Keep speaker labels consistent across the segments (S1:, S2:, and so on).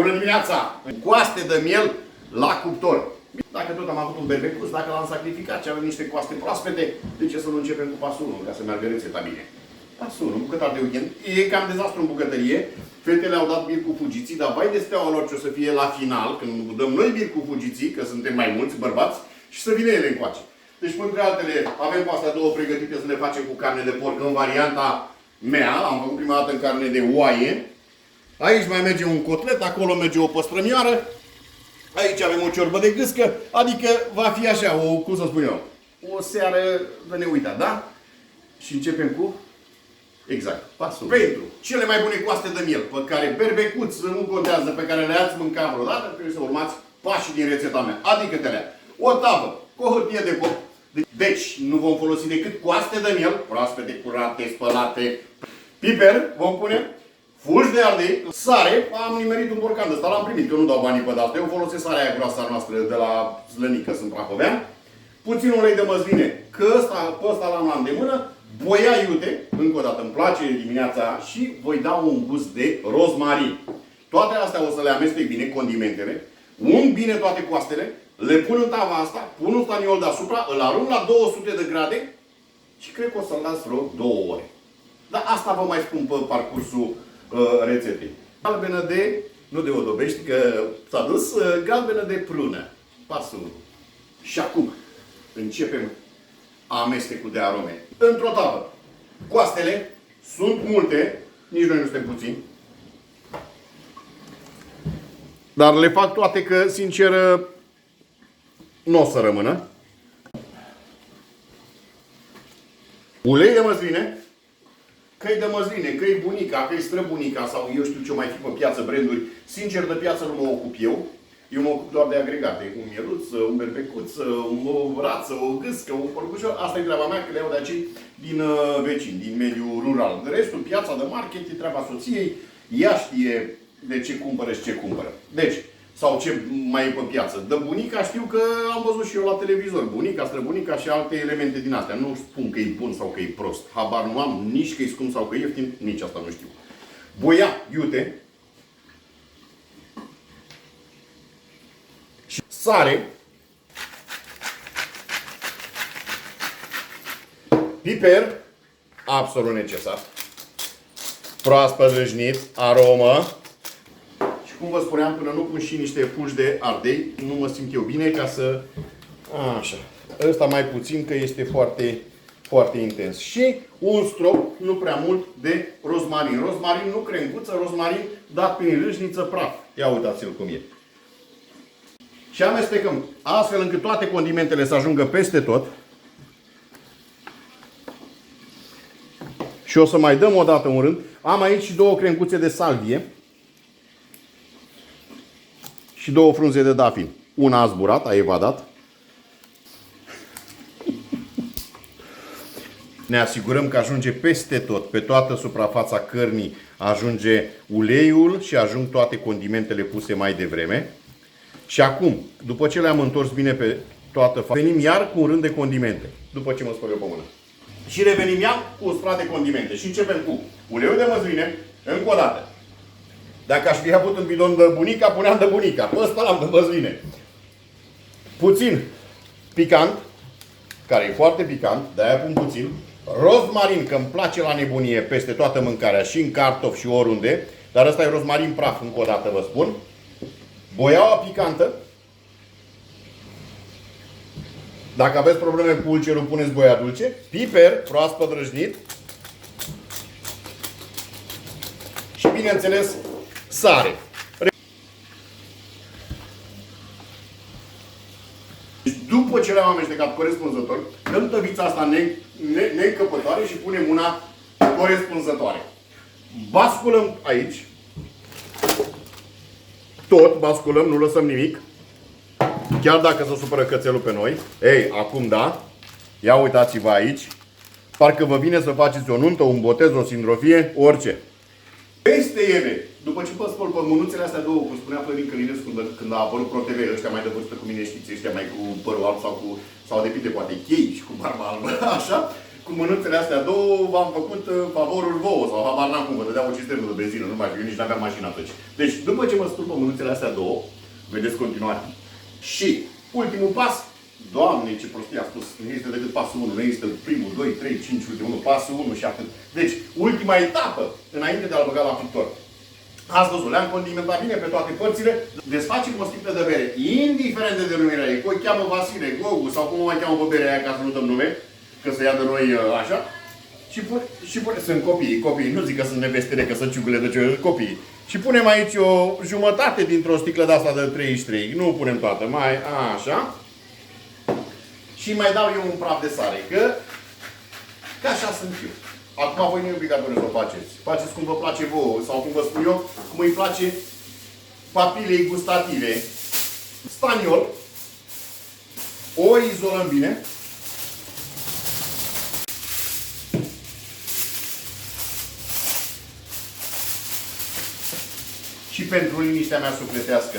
S1: Bună dimineața! Coaste de miel la cuptor. Dacă tot am avut un berbecuț, dacă l-am sacrificat și avem niște coaste proaspete, de ce să nu începem cu pasul 1, ca să meargă rețeta bine? Pasul 1, bucătar de weekend. E cam dezastru în bucătărie. Fetele au dat bir cu fugiții, dar vai de steaua lor ce o să fie la final, când dăm noi bir cu fugiții, că suntem mai mulți bărbați, și să vină ele încoace. Deci, printre altele, avem pe astea două pregătite să le facem cu carne de porc în varianta mea. Am făcut prima dată în carne de oaie. Aici mai merge un cotlet, acolo merge o păstrămioară. Aici avem o ciorbă de gâscă, adică va fi așa, cum să spun eu, o seară de neuitat, da? Și începem cu, exact, pasul. Pentru cele mai bune coaste de miel, pe care berbecuț nu contează, pe care le-ați mâncat vreodată, trebuie să urmați pașii din rețeta mea. Adică o tavă cu o hârtie de cop. Deci, nu vom folosi decât coaste de miel, proaspete, curate, spălate, piper, vom pune fulgi de ardei, sare, am nimerit un borcan de ăsta, l-am primit, eu nu dau banii pe dată, eu folosesc sarea aia groasă noastră de la Zlănică, sunt prahovean, puțin ulei de măsline, că pe ăsta l-am la îndemână, boia iute, încă o dată îmi place dimineața și voi da un gust de rozmarin. Toate astea o să le amestec bine, condimentele, ung bine toate coastele, le pun în tava asta, pun un staniol deasupra, îl arunc la 200 de grade și cred că o să-l las vreo 2 ore. Dar asta vă mai spun pe parcursul rețetei. Galbenă de, nu de odobești, că s-a dus, galbenă de prună. Pasul 1. Și acum începem amestecul de arome. Într-o tavă. Coastele sunt multe, nici noi nu suntem puțini. Dar le fac toate că, sincer, nu o să rămână. Ulei de măsline. Că-i de măsline, că-i bunica, că-i străbunica sau eu știu ce mai fi pe piață, branduri. Sincer, de piață nu mă ocup eu. Eu mă ocup doar de agregate. Un mieluț, un berbecuț, o rață, o gâscă, un porcușor. Asta e treaba mea, că le iau de acei din vecini, din mediul rural. De restul, piața de market e treaba soției. Ea știe de ce cumpără și ce cumpără. Deci, sau ce mai e pe piață. De bunica știu că am văzut și eu la televizor. Bunica, străbunica și alte elemente din astea. Nu spun că e bun sau că e prost. Habar nu am nici că e scump sau că e ieftin. Nici asta nu știu. Boia iute. Și sare. Piper. Absolut necesar. Proaspăt râșnit. Aromă. Cum vă spuneam, până nu pun și niște fulgi de ardei, nu mă simt eu bine ca să... Așa. Ăsta mai puțin, că este foarte, foarte intens. Și un strop, nu prea mult, de rozmarin. Rozmarin nu crenguță, rozmarin dat prin râșniță praf. Ia uitați-l cum e. Și amestecăm astfel încât toate condimentele să ajungă peste tot. Și o să mai dăm o dată un rând. Am aici și 2 crenguțe de salvie. Și 2 frunze de dafin. Una a zburat, a evadat. Ne asigurăm că ajunge peste tot, pe toată suprafața cărnii, ajunge uleiul și ajung toate condimentele puse mai devreme. Și acum, după ce le-am întors bine pe toată fața, venim iar cu un rând de condimente. După ce mă spăl eu pe mână. Și revenim iar cu un strat de condimente. Și începem cu uleiul de măsline, încă o dată. Dacă aș fi avut un bidon de bunica, puneam de bunica. Pe ăsta l-am de măsline. Puțin picant, care e foarte picant, de-aia pun puțin. Rozmarin, că îmi place la nebunie peste toată mâncarea, și în cartofi și oriunde. Dar ăsta e rozmarin praf, încă o dată vă spun. Boiaua picantă. Dacă aveți probleme cu ulcerul, puneți boia dulce. Piper, proaspăt râșnit. Și bineînțeles, sare. După ce le-am amestecat corespunzător, dăm tăvița asta neîncăpătoare și punem una corespunzătoare. Basculăm aici. Tot basculăm, nu lăsăm nimic. Chiar dacă se supără cățelul pe noi. Ei, acum da. Ia uitați-vă aici. Parcă vă vine să faceți o nuntă, un botez, o sindrofie, orice. Peste ele, după ce vă spăl pe mânuțele astea două, cum spunea Florin Călinescu când a apărut ProTV, ăștia mai de vârstă cu mine, știți, ăștia mai cu părul alb sau depinde, poate chei și cu barba albă, așa, cu mânuțele astea două v-am făcut favorul vouă sau habar n-am cum, vă dădeam o cisternă de benzină, nu mai știu, eu nici n-aveam mașină atunci. Deci, după ce mă stulpă mânuțele astea două, vedeți continuare. Și ultimul pas, Doamne, ce prostie a spus, nu este decât pasul 1, nu este primul, 2, 3, 5, ultimul 1, pasul 1 și atât. Deci, ultima etapă, înainte de a-l băga la pictor. Ați văzut, le-am condimentat bine pe toate părțile, desfacem o sticlă de bere, indiferent de denumirea ei, că o cheamă Vasile, Gogu sau cum o mai cheamă pe berea aia, ca să nu dăm nume, că să ia de noi așa. Și sunt copii, nu zic că sunt nevestele, că sunt ciugurile de ce, copii. Și punem aici o jumătate dintr-o sticlă de asta de 33, nu punem toată, mai așa. Și mai dau eu un praf de sare, că așa sunt eu. Acum voi nu e obligatoriu să o faceți. Faceți cum vă place vouă, sau cum vă spun eu, cum îi place papilei gustative. Staniol. O izolăm bine. Și pentru liniștea mea sufletească,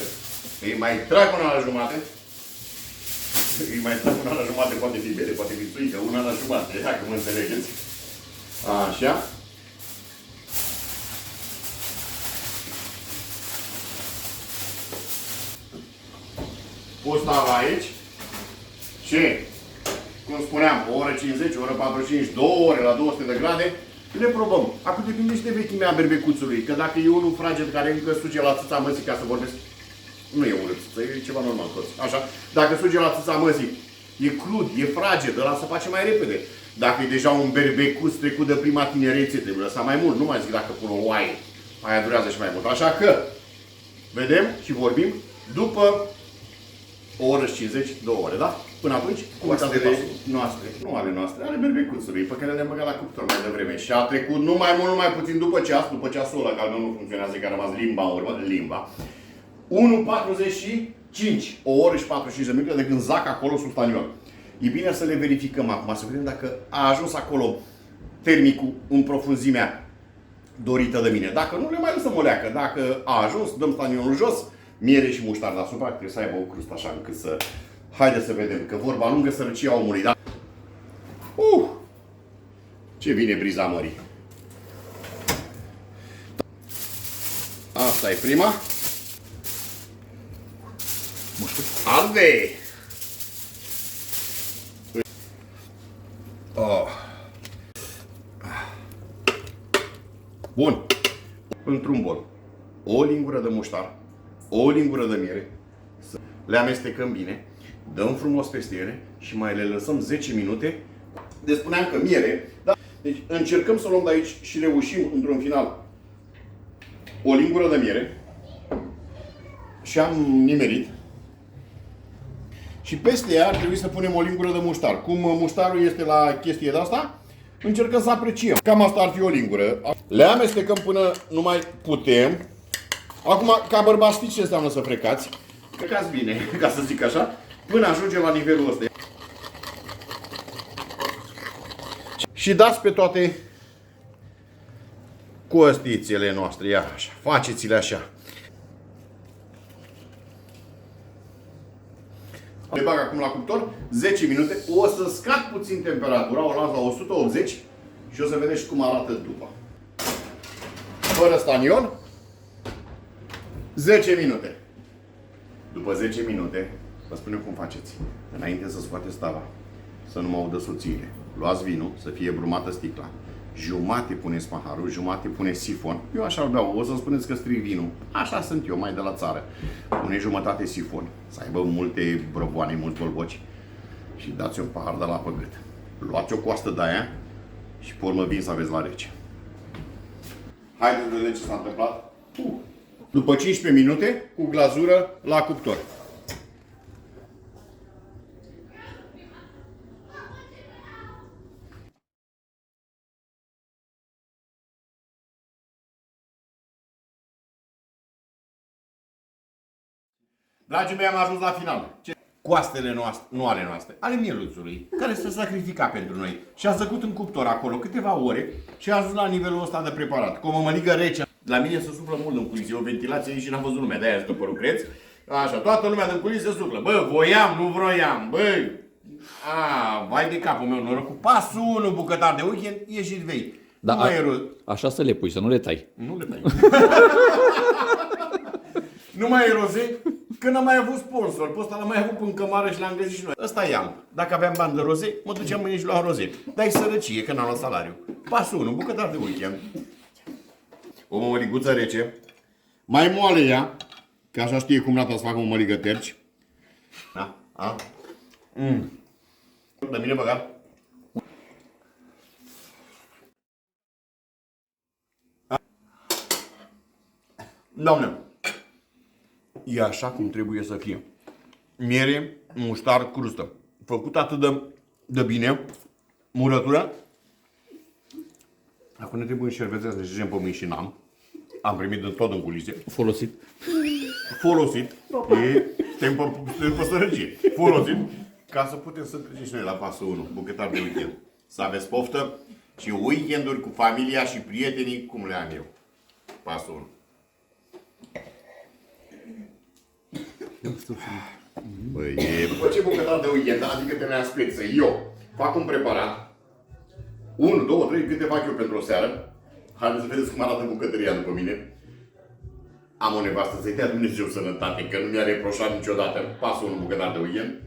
S1: îi mai trag una la jumate. Îi mai trag una la jumate, poate fi bere, poate fi țuică, una la jumate, dacă mă înțelegeți. Așa. Postava aici. Și, cum spuneam, o oră 50, o oră 45, 2 ore la 200 de grade, le probăm. Acum depinde și de vechimea berbecuțului, că dacă e unul fraged care încă suge la țâța măsii, ca să vorbesc, nu e urât, e ceva normal toți. Așa, dacă suge la țâța măsii, e crud, e fraged, ăla se face mai repede. Dacă e deja un berbecuț trecut de prima tinerețe, trebuie lăsa mai mult. Nu mai zic dacă pun o oaie. Aia durează și mai mult. Așa că, vedem și vorbim după o oră și 50, 2 ore, da? Până atunci, coastele noastre, nu ale noastre, ale berbecuțului, pe care le-am băgat la cuptor mai devreme. Și a trecut nu mai mult, nu mai puțin după ceasul ăla, că al meu nu funcționează, că a rămas limba în urmă, limba. 1,45, o oră și 45 de minute de când zac acolo sub staniol. E bine să le verificăm acum, să vedem dacă a ajuns acolo termicul în profunzimea dorită de mine. Dacă nu, le mai lăsăm o leacă. Dacă a ajuns, dăm staniolul jos, miere și muștar deasupra, trebuie să aibă o crustă așa încât să... Haideți să vedem, că vorba lungă, sărăcia omului, da? Ce vine briza mării. Asta e prima. Arde! Bun. Într-un bol. O lingură de muștar, o lingură de miere. Le amestecăm bine, dăm frumos peste ele și mai le lăsăm 10 minute. Deci spuneam că miere, da? Deci încercăm să luăm de aici și reușim într-un final o lingură de miere. Și am nimerit. Și peste ea ar trebui să punem o lingură de muștar. Cum muștarul este la chestie de asta, încercăm să apreciem. Cam asta ar fi o lingură. Le amestecăm până nu mai putem. Acum, ca bărbați, știți ce înseamnă să frecați? Frecați bine, ca să zic așa, până ajungem la nivelul ăsta. Și dați pe toate costițele noastre, iar așa. Faceți-le așa. Le bag acum la cuptor, 10 minute, o să scad puțin temperatura, o las la 180 și o să vedeți cum arată după. Fără staniol, 10 minute. După 10 minute, vă spunem cum faceți. Înainte să scoateți tava, să nu mă audă soțiile. Luați vinul, să fie brumată sticla. Jumate puneți paharul, jumate puneți sifon. Eu așa îl beau, o să-mi spuneți că stric vinul. Așa sunt eu, mai de la țară. Puneți jumătate sifon, să aibă multe brăvoane, mulți bolboci. Și dați un pahar de la pe gât. Luați o coastă de aia și pe urmă vin să aveți la rece. Haideți să vedem ce s-a întâmplat. După 15 minute, cu glazură la cuptor. Dragii mei, am ajuns la final. Coastele noastre, nu ale noastre, ale mieluțului, care s-a sacrificat pentru noi. Și a zăcut în cuptor acolo câteva ore și a ajuns la nivelul ăsta de preparat. Cu o mămăligă rece. La mine se suflă mult în culiți, e o ventilație aici și n-am văzut lumea, de-aia stă părul creț. Așa, toată lumea din culiți se suflă. Bă, voiam, nu vroiam, băi, Vai de capul meu, noroc. Cu pasul 1, bucătar de weekend, ieșit vei.
S2: Da,
S1: Nu mai e rost.
S2: așa să le pui, să nu le tai.
S1: Nu le tai. Nu mai e roze, că n-am mai avut sponsor. Pe ăsta l-am mai avut în cămară și l-am găsit și noi. Ăsta i-am. Dacă aveam bani de roze, mă duceam mâine și luam roze. Dar e sărăcie, că n-am luat salariu. Pasul 1, bucătar de weekend. O mămăliguță rece. Mai moale ea, că așa știe cum rata să facă mămăligă terci. Da? A? De bine băgat. Doamne, e așa cum trebuie să fie. Miere, muștar, crustă. Făcut atât de bine, murătură. Acum ne trebuie înșervețea să ne ștergem pe mâini și n-am. Am primit de tot în culise.
S2: Folosit.
S1: Folosit. Suntem pe sărăcie. Folosit. Ca să putem să trecem și noi la pasul 1, bucătar de weekend. Să aveți poftă și weekenduri cu familia și prietenii cum le am eu. Pasul 1. Băi, după ce bucătar de weekend, adică te ne-am speță, eu fac un preparat, 1, 2, 3, câte fac eu pentru o seară. Haideți să vedeți cum arată bucătăria după mine. Am o nevastă, să-i dea Dumnezeu sănătate, că nu mi-a reproșat niciodată. Pasul 1, bucătar de weekend.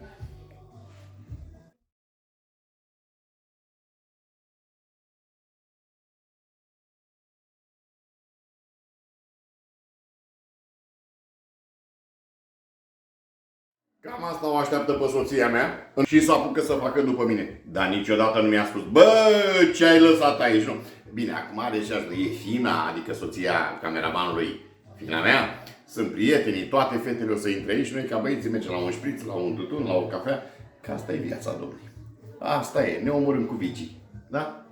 S1: Cam asta o așteaptă pe soția mea și să apucă să facă după mine. Dar niciodată nu mi-a spus, bă, ce ai lăsat aici, nu? Bine, acum are și asta, e Fina, adică soția cameramanului, Fina mea. Sunt prietenii, toate fetele o să intre aici, noi ca băieții mergem la un șpriț, la un tutun, la o cafea, că asta e viața, domnule. Asta e, ne omorâm cu vicii, da?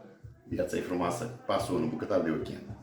S1: Viața e frumoasă, pasul 1, bucătar de weekend.